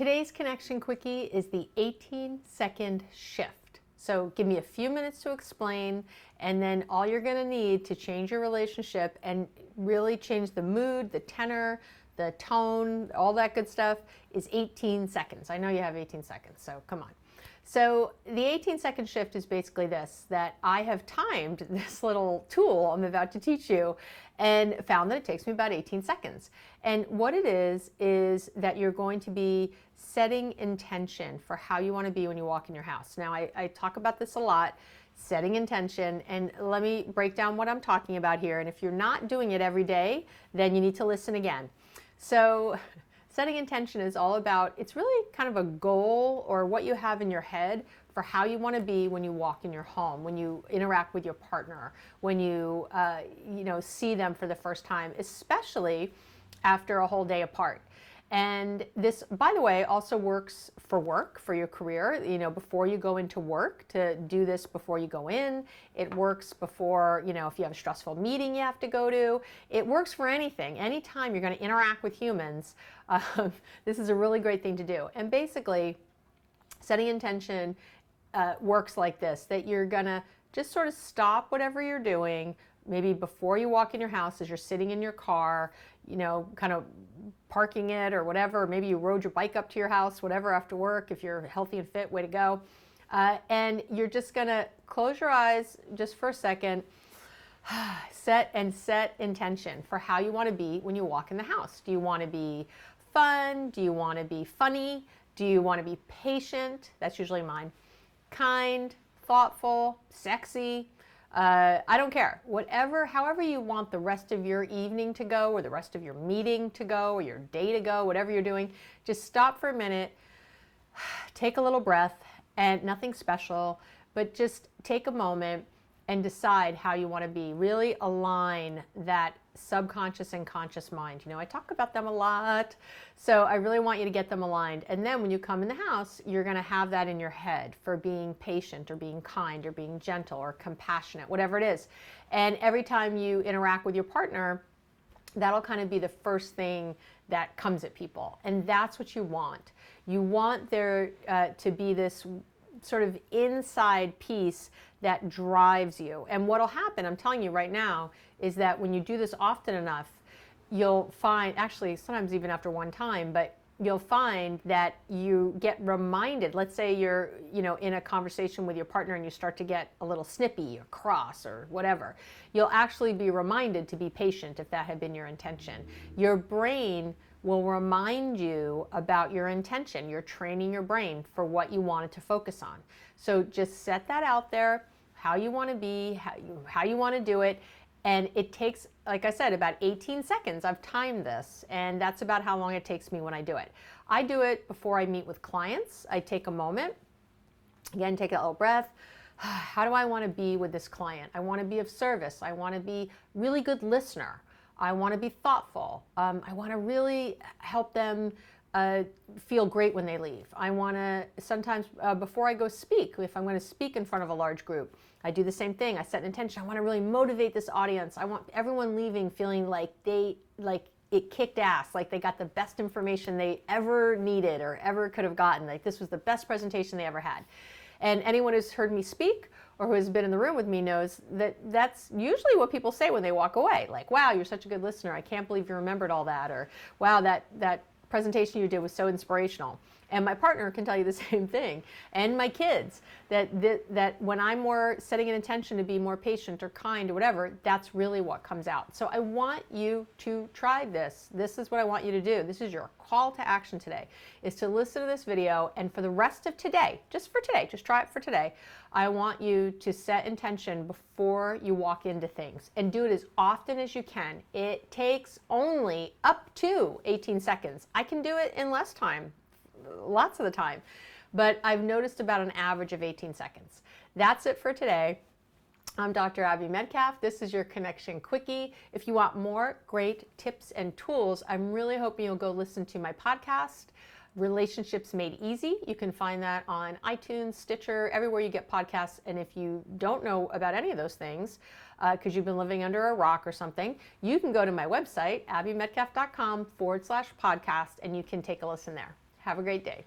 Today's connection quickie is the 18-second shift. So give me a few minutes to explain, and then all you're going to need to change your relationship and really change the mood, the tenor, the tone, all that good stuff is 18 seconds. I know you have 18 seconds, so come on. So the 18-second shift is basically this, that I have timed this little tool I'm about to teach you and found that it takes me about 18 seconds. And what it is that you're going to be setting intention for how you want to be when you walk in your house. Now, I talk about this a lot, setting intention, and let me break down what I'm talking about here. And if you're not doing it every day, then you need to listen again. So setting intention is all about, it's really kind of a goal or what you have in your head for how you want to be when you walk in your home, when you interact with your partner, when you see them for the first time, especially after a whole day apart. And this, by the way, also works for work, for your career, before you go into work, to do this before you go in. It works before, if you have a stressful meeting you have to go to. It works for anything. Anytime you're going to interact with humans, this is a really great thing to do. And basically, setting intention works like this, that you're going to just sort of stop whatever you're doing, maybe before you walk in your house as you're sitting in your car, kind of parking it or whatever. Maybe you rode your bike up to your house, whatever, after work. If you're healthy and fit, way to go. And you're just going to close your eyes just for a second, set intention for how you want to be when you walk in the house. Do you want to be fun? Do you want to be funny? Do you want to be patient? That's usually mine. Kind, thoughtful, sexy. I don't care. However you want the rest of your evening to go, or the rest of your meeting to go, or your day to go, whatever you're doing, just stop for a minute, take a little breath, and nothing special, but just take a moment and decide how you want to be. Really align that subconscious and conscious mind. I talk about them a lot, so I really want you to get them aligned. And then when you come in the house, you're going to have that in your head for being patient or being kind or being gentle or compassionate, whatever it is. And every time you interact with your partner, that'll kind of be the first thing that comes at people. And that's what you want. You want there to be this sort of inside piece that drives you. And what'll happen, I'm telling you right now, is that when you do this often enough, you'll find, actually sometimes even after one time, but you'll find that you get reminded. Let's say you're in a conversation with your partner and you start to get a little snippy or cross or whatever. You'll actually be reminded to be patient if that had been your intention. Your brain will remind you about your intention. You're training your brain for what you want it to focus on. So just set that out there, how you want to be, how you want to do it. And it takes, like I said, about 18 seconds. I've timed this, and that's about how long it takes me when I do it. I do it before I meet with clients. I take a moment, again, take a little breath. How do I want to be with this client? I want to be of service. I want to be a really good listener. I want to be thoughtful. I want to really help them feel great when they leave. I want to sometimes, before I go speak, if I'm going to speak in front of a large group, I do the same thing. I set an intention. I want to really motivate this audience. I want everyone leaving feeling like it kicked ass, like they got the best information they ever needed or ever could have gotten. Like this was the best presentation they ever had. And anyone who's heard me speak or who has been in the room with me knows that that's usually what people say when they walk away. Like, wow, you're such a good listener. I can't believe you remembered all that. Or, wow, that presentation you did was so inspirational. And my partner can tell you the same thing, and my kids, that when I'm more setting an intention to be more patient or kind or whatever, that's really what comes out. So I want you to try this. This is what I want you to do. This is your call to action today, is to listen to this video, and for the rest of today, just try it for today, I want you to set intention before you walk into things, and do it as often as you can. It takes only up to 18 seconds. I can do it in less time, lots of the time, but I've noticed about an average of 18 seconds. That's it for today. I'm Dr. Abby Medcalf. This is your Connection Quickie. If you want more great tips and tools, I'm really hoping you'll go listen to my podcast, Relationships Made Easy. You can find that on iTunes, Stitcher, everywhere you get podcasts. And if you don't know about any of those things, because you've been living under a rock or something, you can go to my website, abbymedcalf.com/podcast, and you can take a listen there. Have a great day.